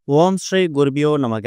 ஓம் ஸ்ரீ குருபியோ நமக.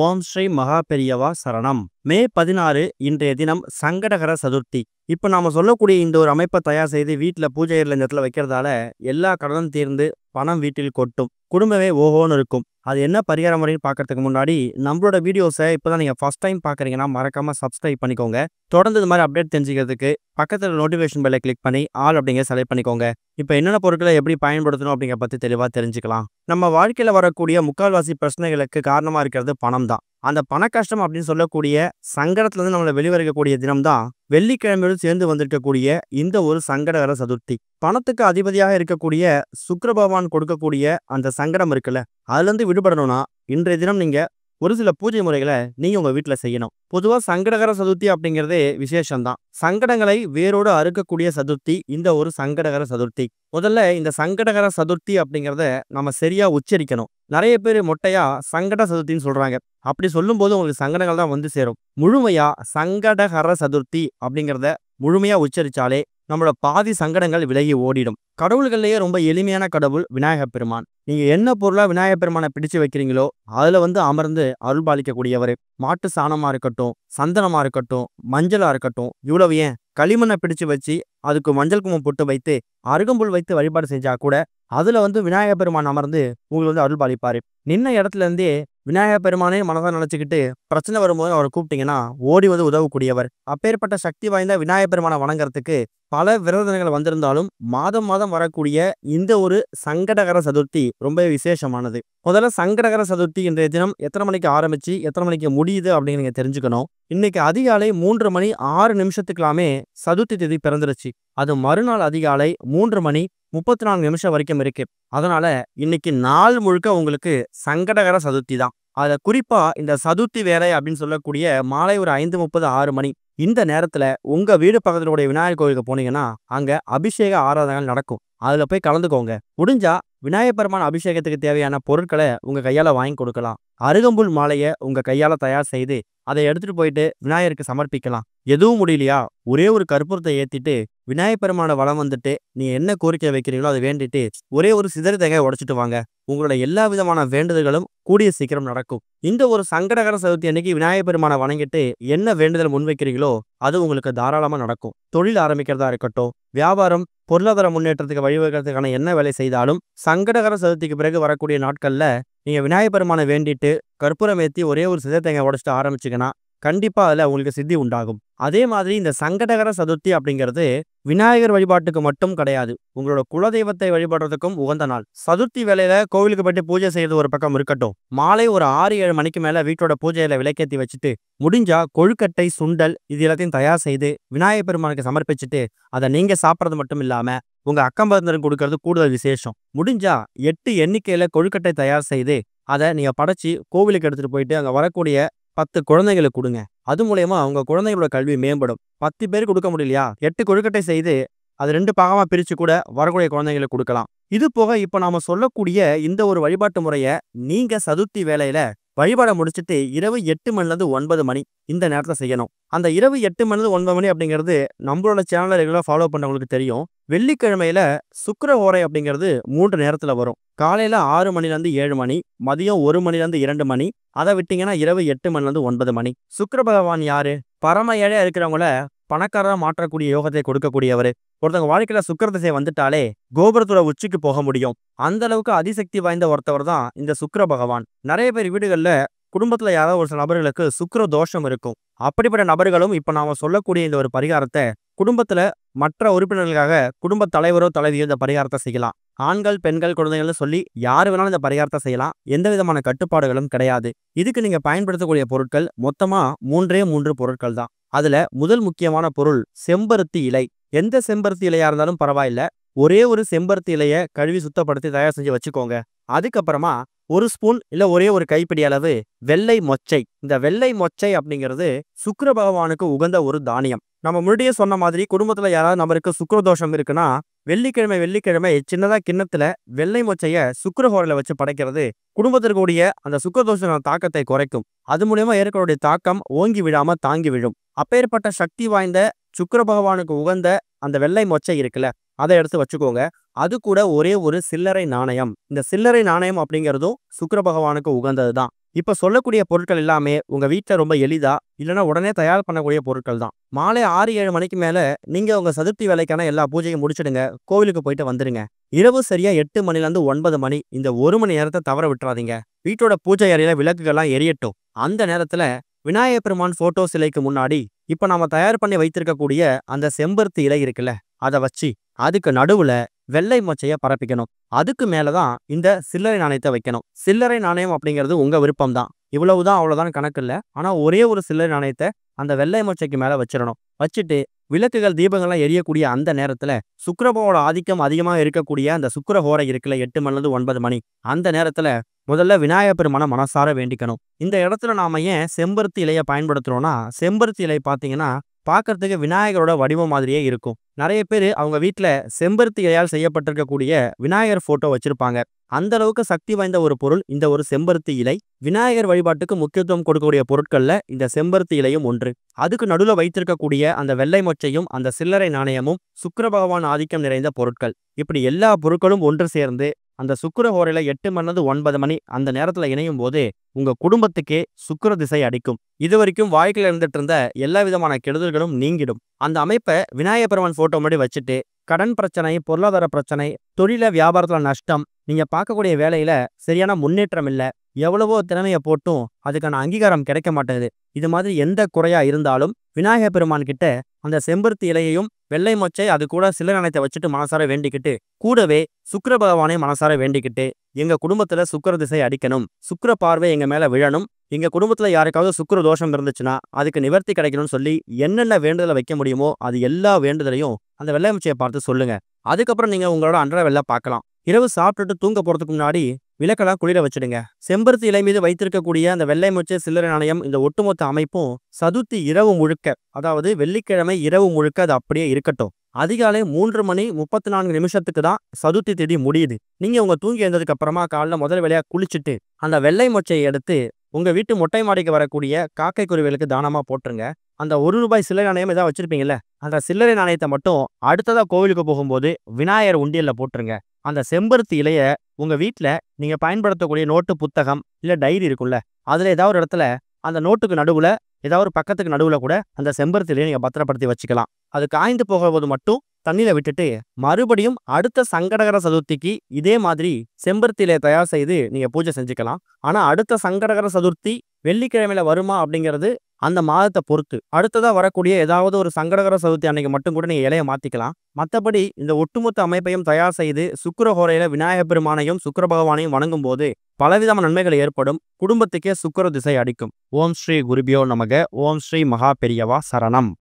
ஓம் ஸ்ரீ மகா பெரியவா சரணம். மே 16 இன்றைய தினம் சங்கடகர சதுர்த்தி. இப்ப நாம சொல்லக்கூடிய இந்த ஒரு அமைப்பை தயார் செய்து வீட்டுல பூஜை அறையில இந்த இடத்துல வைக்கிறதால எல்லா கடனும் தீர்ந்து பணம் வீட்டில் கொட்டும், குடும்பமே ஓஹோன்னு இருக்கும். அது என்ன பரிகார முறைன்னு பார்க்கறதுக்கு முன்னாடி நம்மளோட வீடியோஸை இப்பதான் நீங்க ஃபர்ஸ்ட் டைம் பார்க்குறீங்கன்னா மறக்காம சப்ஸ்கிரைப் பண்ணிக்கோங்க. தொடர்ந்து இது மாதிரி அப்டேட் தெரிஞ்சுக்கிறதுக்கு பக்கத்தில் நோட்டிஃபிகேஷன் பெல்லை கிளிக் பண்ணி ஆல் அப்படிங்கிற செலக்ட் பண்ணிக்கோங்க. இப்போ என்னென்ன பொருட்களை எப்படி பயன்படுத்தணும் அப்படிங்கிற பற்றி தெளிவாக தெரிஞ்சுக்கலாம். நம்ம வாழ்க்கையில் வரக்கூடிய முக்கால்வாசி பிரச்சனைகளுக்கு காரணமாக இருக்கிறது பணம் தான். அந்த பண கஷ்டம் அப்படின்னு சொல்லக்கூடிய சங்கடத்துலேருந்து நம்மளை வெளிவரக்கூடிய தினம் தான் வெள்ளிக்கிழமையோடு சேர்ந்து வந்திருக்கக்கூடிய இந்த ஒரு சங்கடகர சதுர்த்தி. பணத்துக்கு அதிபதியாக இருக்கக்கூடிய சுக்கிர பகவான் கொடுக்கக்கூடிய அந்த சங்கடம் இருக்குல்ல, அதுலேருந்து விடுபடணும்னா இன்றைய தினம் நீங்க ஒரு சில பூஜை முறைகளை நீங்க உங்க வீட்டுல செய்யணும். பொதுவா சங்கடகர சதுர்த்தி அப்படிங்கிறதே விசேஷம்தான். சங்கடங்களை வேரோடு அறுக்கக்கூடிய சதுர்த்தி இந்த ஒரு சங்கடகர சதுர்த்தி. முதல்ல இந்த சங்கடகர சதுர்த்தி அப்படிங்கிறத நம்ம சரியா உச்சரிக்கணும். நிறைய பேர் மொட்டையா சங்கட சதுர்த்தின்னு சொல்றாங்க. அப்படி சொல்லும் போது உங்களுக்கு சங்கடங்கள் தான் வந்து சேரும். முழுமையா சங்கடகர சதுர்த்தி அப்படிங்கிறத முழுமையா உச்சரிச்சாலே நம்மளோட பாதி சங்கடங்கள் விலகி ஓடிடும். கடவுள்கள்லயே ரொம்ப எளிமையான கடவுள் விநாயகப் பெருமான். நீங்க என்ன பொருளா விநாயகப் பெருமானை பிடிச்சு வைக்கிறீங்களோ அதுல அமர்ந்து அருள்பாலிக்கக்கூடியவர். மாட்டு சாணமா இருக்கட்டும், சந்தனமா இருக்கட்டும், மஞ்சளா இருக்கட்டும், இவ்வளவு ஏன் களிமண்ணை பிடிச்சு வச்சு அதுக்கு மஞ்சள் குங்குமம் போட்டு வைத்து அருகம்புல் வைத்து வழிபாடு செஞ்சா கூட அதுல விநாயகப் பெருமான் அமர்ந்து உங்களுக்கு அருள்பாலிப்பாரு. நின்ன இடத்துல இருந்தே விநாயகப் பெருமானே மனதான் நினைச்சுக்கிட்டு பிரச்சனை வரும்போது அவரை கூப்பிட்டீங்கன்னா ஓடி உதவக்கூடியவர். அப்பேற்பட்ட சக்தி வாய்ந்த விநாயகப் பெருமானை வணங்குறதுக்கு பல விரதங்கள் வந்திருந்தாலும் மாதம் மாதம் வரக்கூடிய இந்த ஒரு சங்கடகர சதுர்த்தி ரொம்ப விசேஷமானது. முதல்ல சங்கடகர சதுர்த்தி இன்றைய தினம் எத்தனை மணிக்கு ஆரம்பிச்சு எத்தனை மணிக்கு முடியுது அப்படின்னு நீங்க தெரிஞ்சுக்கணும். இன்னைக்கு அதிகாலை 3 மணி 6 நிமிஷத்துக்கெல்லாமே சதுர்த்தி திதி பிறந்துருச்சு. அது மறுநாள் அதிகாலை 3 மணி 34 நிமிஷம் வரைக்கும் இருக்கு. அதனால இன்னைக்கு நாள் முழுக்க உங்களுக்கு சங்கடகர சதுர்த்தி தான். அத குறிப்பா இந்த சதுர்த்தி வேலை அப்படின்னு சொல்லக்கூடிய மாலை ஒரு 5:30 6 மணி இந்த நேரத்துல உங்க வீடு பக்கத்தினுடைய விநாயகர் கோயிலுக்கு போனீங்கன்னா அங்க அபிஷேக ஆராதனைகள் நடக்கும். அதுல போய் கலந்துக்கோங்க. முடிஞ்சா விநாயகர் பெருமான் அபிஷேகத்துக்கு தேவையான பொருட்களை உங்க கையால வாங்கி கொடுக்கலாம். அருகம்புல் மாலையை உங்க கையால தயார் செய்து அதை எடுத்துட்டு போயிட்டு விநாயகருக்கு சமர்ப்பிக்கலாம். எதுவும் முடியலையா ஒரே ஒரு கற்பூரத்தை ஏத்திட்டு விநாயகர் பெருமான வளம் வந்துட்டு நீ என்ன கோரிக்கை வைக்கிறீங்களோ அதை வேண்டிட்டு ஒரே ஒரு சிதறி தேங்காய் உடைச்சிட்டு வாங்க. உங்களோட எல்லா விதமான வேண்டுதல்களும் கூடிய சீக்கிரம் நடக்கும். இந்த ஒரு சங்கடகர சதுர்த்தி அன்னைக்கு விநாயகர் பெருமானை வணங்கிட்டு என்ன வேண்டுதல் முன்வைக்கிறீங்களோ அது உங்களுக்கு தாராளமா நடக்கும். தொழில் ஆரம்பிக்கிறதா இருக்கட்டும், வியாபாரம், பொருளாதார முன்னேற்றத்துக்கு வழிவகுக்கிறதுக்கான என்ன வேலை செய்தாலும் சங்கடகர சதுர்த்திக்கு பிறகு வரக்கூடிய நாட்கள்ல நீங்க விநாயகர் பெருமானை வேண்டிட்டு கற்பூரம் ஏற்றி ஒரே ஒரு சிதறி தேங்காய் உடைச்சிட்டு ஆரம்பிச்சுங்கன்னா கண்டிப்பா அதுல உங்களுக்கு சித்தி உண்டாகும். அதே மாதிரி இந்த சங்கடகர சதுர்த்தி அப்படிங்கிறது விநாயகர் வழிபாட்டுக்கு மட்டும் கிடையாது, உங்களோட குலதெய்வத்தை வழிபடுறதுக்கும் உகந்த நாள். சதுர்த்தி வேலையில கோவிலுக்கு போயிட்டு பூஜை செய்யறது ஒரு பக்கம் இருக்கட்டும், மாலை ஒரு 6-7 மணிக்கு மேல வீட்டோட பூஜையில விளக்கேற்றி வச்சுட்டு முடிஞ்சா கொழுக்கட்டை, சுண்டல் இது எல்லாத்தையும் தயார் செய்து விநாயகர் பெருமானுக்கு சமர்ப்பிச்சுட்டு அதை நீங்க சாப்பிட்றது மட்டும் இல்லாம உங்க அக்கம்பந்தரும் கொடுக்கறது கூடுதல் விசேஷம். முடிஞ்சா 8 எண்ணிக்கையில கொழுக்கட்டை தயார் செய்து அதை நீங்க படைச்சு கோவிலுக்கு எடுத்துட்டு போயிட்டு அங்க வரக்கூடிய 10 குழந்தைகளுக்கு கொடுங்க. அது மூலயமா அவங்க குழந்தைகளோட கல்வி மேம்படும். 10 பேருக்கு கொடுக்க முடியலையா 8 கொழுக்கட்டை செய்து அது 2 பாகமா பிரிச்சு கூட வரக்கூடிய குழந்தைகளுக்கு கொடுக்கலாம். இது போக இப்ப நாம சொல்லக்கூடிய இந்த ஒரு வழிபாட்டு முறைய நீங்க சதுர்த்தி வேலையில வழிபாட முடிச்சுட்டு இரவு 8 மணிலேருந்து 9 மணி இந்த நேரத்துல செய்யணும். அந்த இரவு 8 மணிலேருந்து 9 மணி அப்படிங்கிறது நம்மளோட சேனலை ரெகுலரா ஃபாலோ பண்ணவங்களுக்கு தெரியும். வெள்ளிக்கிழமையில சுக்கிர ஓரை அப்படிங்கிறது 3 நேரத்துல வரும். காலையில 6 மணிலேருந்து 7 மணி, மதியம் 1 மணிலேருந்து 2 மணி, அதை விட்டீங்கன்னா இரவு 8 மணிலேருந்து 9 மணி. சுக்கிர பகவான் யாரு? பரம ஏழையா இருக்கிறவங்கள பணக்காரரா மாற்றக்கூடிய யோகத்தை கொடுக்கக்கூடியவர். ஒருத்தவங்க வாழ்க்கையில சுக்கிர திசை வந்துட்டாலே கோபுரத்தோட உச்சிக்கு போக முடியும். அந்த அளவுக்கு அதிசக்தி வாய்ந்த ஒருத்தவர் தான் இந்த சுக்கிர பகவான். நிறைய பேர் வீடுகள்ல குடும்பத்துல யாராவது ஒரு சில நபர்களுக்கு சுக்கிர தோஷம் இருக்கும். அப்படிப்பட்ட நபர்களும் இப்ப நாம சொல்லக்கூடிய இந்த ஒரு பரிகாரத்தை குடும்பத்துல மற்ற உறுப்பினர்களுக்காக குடும்ப தலைவரோ தலைவியோ இந்த பரிகாரத்தை செய்யலாம். ஆண்கள், பெண்கள், குழந்தைகள்னு சொல்லி யாரு வேணாலும் இந்த பரிகாரத்தை செய்யலாம். எந்த விதமான கட்டுப்பாடுகளும் கிடையாது. இதுக்கு நீங்க பயன்படுத்தக்கூடிய பொருட்கள் மொத்தமா 3 பொருட்கள் தான். அதுல முதல் முக்கியமான பொருள் செம்பருத்தி இலை. எந்த செம்பருத்தி இலையா இருந்தாலும் பரவாயில்ல, ஒரே ஒரு செம்பருத்தி இலையை கழுவி சுத்தப்படுத்தி தயார் செஞ்சு வச்சுக்கோங்க. அதுக்கப்புறமா 1 ஸ்பூன் இல்ல ஒரே ஒரு கைப்பிடி அளவு வெள்ளை மொச்சை. இந்த வெள்ளை மொச்சை அப்படிங்கிறது சுக்கிர பகவானுக்கு உகந்த ஒரு தானியம். நம்ம முன்னாடியே சொன்ன மாதிரி குடும்பத்துல யாராவது நபருக்கு சுக்கிரதோஷம் இருக்குன்னா வெள்ளிக்கிழமை சின்னதா கிண்ணத்துல வெள்ளை மொச்சைய சுக்கிரஹோரையில வச்சு படைக்கிறது குடும்பத்திற்குரிய அந்த சுக்கிரதோஷ தாக்கத்தை குறைக்கும். அது மூலமா ஏற்கனவே தாக்கம் ஓங்கி விழாம தாங்கி விழும். அப்பேற்பட்ட சக்தி வாய்ந்த சுக்கிர பகவானுக்கு உகந்த அந்த வெள்ளை மொச்சை இருக்குல்ல, அதை எடுத்து வச்சுக்கோங்க. அது கூட ஒரே ஒரு சில்லறை நாணயம். இந்த சில்லறை நாணயம் அப்படிங்கிறதும் சுக்கிர பகவானுக்கு உகந்தது தான். இப்ப சொல்லக்கூடிய பொருட்கள் எல்லாமே உங்க வீட்ல ரொம்ப எளிதா இல்லைன்னா உடனே தயார் பண்ணக்கூடிய பொருட்கள் தான். மாலை 6-7 மணிக்கு மேல நீங்க உங்க சதுர்த்தி வேலைக்கான எல்லா பூஜையும் முடிச்சிடுங்க. கோவிலுக்கு போயிட்டு வந்துருங்க. இரவு சரியா 8 மணிலேருந்து 9 மணி இந்த 1 மணி நேரத்தை தவற விட்டுறாதீங்க. வீட்டோட பூஜை அறையில விளக்குகள்லாம் எரியட்டும். அந்த நேரத்துல விநாயகப் பெருமான் போட்டோ சிலைக்கு முன்னாடி இப்ப நாம தயார் பண்ணி வைத்திருக்கக்கூடிய அந்த செம்பருத்தி இலை இருக்குல்ல, அதை வச்சு அதுக்கு நடுவுல வெள்ளை மொச்சைய பரப்பிக்கணும். அதுக்கு மேலதான் இந்த சில்லறை நாணயத்தை வைக்கணும். சில்லறை நாணயம் அப்படிங்கிறது உங்க விருப்பம் தான். இவ்வளவுதான் அவ்வளவுதான் கணக்கு இல்ல. ஆனா ஒரே ஒரு சில்லறை நாணயத்தை அந்த வெள்ளை மொச்சைக்கு மேல வச்சிடணும். வச்சுட்டு விளக்குகள் தீபங்கள்லாம் எரியக்கூடிய அந்த நேரத்துல சுக்கிரபோட ஆதிக்கம் அதிகமா இருக்கக்கூடிய அந்த சுக்கிர ஹோரை இருக்குல்ல, 8 மணிலேருந்து 9 மணி அந்த நேரத்துல முதல்ல விநாயகப் பெருமான மனசார வேண்டிக்கணும். இந்த இடத்துல நாம ஏன் செம்பருத்தி இலையை பயன்படுத்துறோம்னா, செம்பருத்தி இலை பாத்தீங்கன்னா பார்க்கறதுக்கு விநாயகரோட வடிவம் மாதிரியே இருக்கும். நிறைய பேர் அவங்க வீட்ல செம்பருத்தி இலையால் செய்யப்பட்டிருக்கக்கூடிய விநாயகர் போட்டோ வச்சிருப்பாங்க. அந்த அளவுக்கு சக்தி வாய்ந்த ஒரு பொருள் இந்த ஒரு செம்பருத்தி இலை. விநாயகர் வழிபாட்டுக்கு முக்கியத்துவம் கொடுக்கக்கூடிய பொருட்கள்ல இந்த செம்பருத்தி இலையும் ஒன்று. அதுக்கு நடுவுல வைத்திருக்கக்கூடிய அந்த வெள்ளை மொச்சையும் அந்த சில்லறை நாணயமும் சுக்கிர பகவான் ஆதிக்கம் நிறைந்த பொருட்கள். இப்படி எல்லா பொருட்களும் ஒன்று சேர்ந்து அந்த சுக்கிர ஹோரையில 8 மணிலேருந்து 9 மணி அந்த நேரத்துல இணையும் போது உங்க குடும்பத்துக்கே சுக்கிர திசை அடிக்கும். இதுவரைக்கும் வாழ்க்கையில இருந்துட்டு இருந்த எல்லா விதமான கெடுதல்களும் நீங்கிடும். அந்த அமைப்பை விநாயகப் பெருமான் போட்டோ முன்னாடி வச்சுட்டு கடன் பிரச்சனை, பொருளாதார பிரச்சனை, தொழில வியாபாரத்துல நஷ்டம், நீங்க பார்க்கக்கூடிய வேலையில சரியான முன்னேற்றம் இல்ல, எவ்வளவோ திறமையை போட்டும் அதுக்கான அங்கீகாரம் கிடைக்க மாட்டேங்குது. இது மாதிரி எந்த குறையா இருந்தாலும் விநாயகப் பெருமான் கிட்ட அந்த செம்பருத்தி இலையையும் வெள்ளை மொச்சை அது கூட சில்லறை நாணயத்தை வச்சுட்டு மனசார வேண்டிக்கிட்டு, கூடவே சுக்கிர பகவானை மனசார வேண்டிக்கிட்டு, எங்க குடும்பத்துல சுக்கிர திசை அடிக்கணும், சுக்கிர பார்வை எங்க மேல விழணும், எங்க குடும்பத்துல யாருக்காவது சுக்கிர தோஷம் இருந்துச்சுன்னா அதுக்கு நிவர்த்தி கிடைக்கணும்னு சொல்லி என்னென்ன வேண்டுதலை வைக்க முடியுமோ அது எல்லா வேண்டுதலையும் அந்த வெள்ளை மொச்சையை பார்த்து சொல்லுங்க. அதுக்கப்புறம் நீங்க உங்களோட அன்றாட வேலை பார்க்கலாம். இரவு சாப்பிட்டுட்டு தூங்க போறதுக்கு முன்னாடி விளக்கெல்லாம் குளிர வச்சிடுங்க. செம்பருத்தி இலை மீது வைத்திருக்கக்கூடிய அந்த வெள்ளை மொச்சை சில்லறை நாணயம் இந்த ஒட்டுமொத்த அமைப்பும் சதுர்த்தி இரவு முழுக்க, அதாவது வெள்ளிக்கிழமை இரவு முழுக்க அது அப்படியே இருக்கட்டும். அதிகாலை 3 மணி 34 நிமிஷத்துக்கு தான் சதுர்த்தி தேதி முடியுது. நீங்க உங்க தூங்கி எழுந்ததுக்கு அப்புறமா காலைல முதல் வேலையா குளிச்சுட்டு அந்த வெள்ளை மொச்சையை எடுத்து உங்க வீட்டு மொட்டை மாடிக்கு வரக்கூடிய காக்கை குருவிகளுக்கு தானமா போட்டுருங்க. அந்த ₹1 சில்லறை நாணயம் ஏதாவது வச்சிருப்பீங்கல்ல, அந்த சில்லறை நாணயத்தை மட்டும் அடுத்ததா கோவிலுக்கு போகும்போது விநாயகர் உண்டியல்ல போட்டுருங்க. அந்த செம்பருத்தி இலைய உங்க வீட்ல நீங்க பயன்படுத்தக்கூடிய நோட்டு புத்தகம் இல்ல டைரி இருக்குல்ல, அதுல ஏதாவது ஒரு இடத்துல அந்த நோட்டுக்கு நடுவுல ஏதாவது ஒரு பக்கத்துக்கு நடுவுல கூட அந்த செம்பருத்தி இலையை நீங்க பத்திரப்படுத்தி வச்சுக்கலாம். அது காய்ந்து போகும்போது மட்டும் தண்ணியில விட்டுட்டு மறுபடியும் அடுத்த சங்கடகர சதுர்த்திக்கு இதே மாதிரி செம்பருத்தி இலையை தயார் செய்து நீங்க பூஜை செஞ்சுக்கலாம். ஆனா அடுத்த சங்கடகர சதுர்த்தி வெள்ளிக்கிழமையில வருமா அப்படிங்கிறது அந்த மாதத்தை பொறுத்து. அடுத்ததா வரக்கூடிய ஏதாவது ஒரு சங்கடகர சதுர்த்தி அன்னைக்கு மட்டும் கூட நீங்க இலையை மாத்திக்கலாம். மற்றபடி இந்த ஒட்டுமொத்த அமைப்பையும் தயார் செய்து சுக்கிர ஹோரையில விநாயகப் பெருமானையும் சுக்கிர பகவானையும் வணங்கும் போது பலவிதமான நன்மைகள் ஏற்படும். குடும்பத்துக்கே சுக்கிர திசை அடிக்கும். ஓம் ஸ்ரீ குருபியோ நமக. ஓம் ஸ்ரீ மகா பெரியவா சரணம்.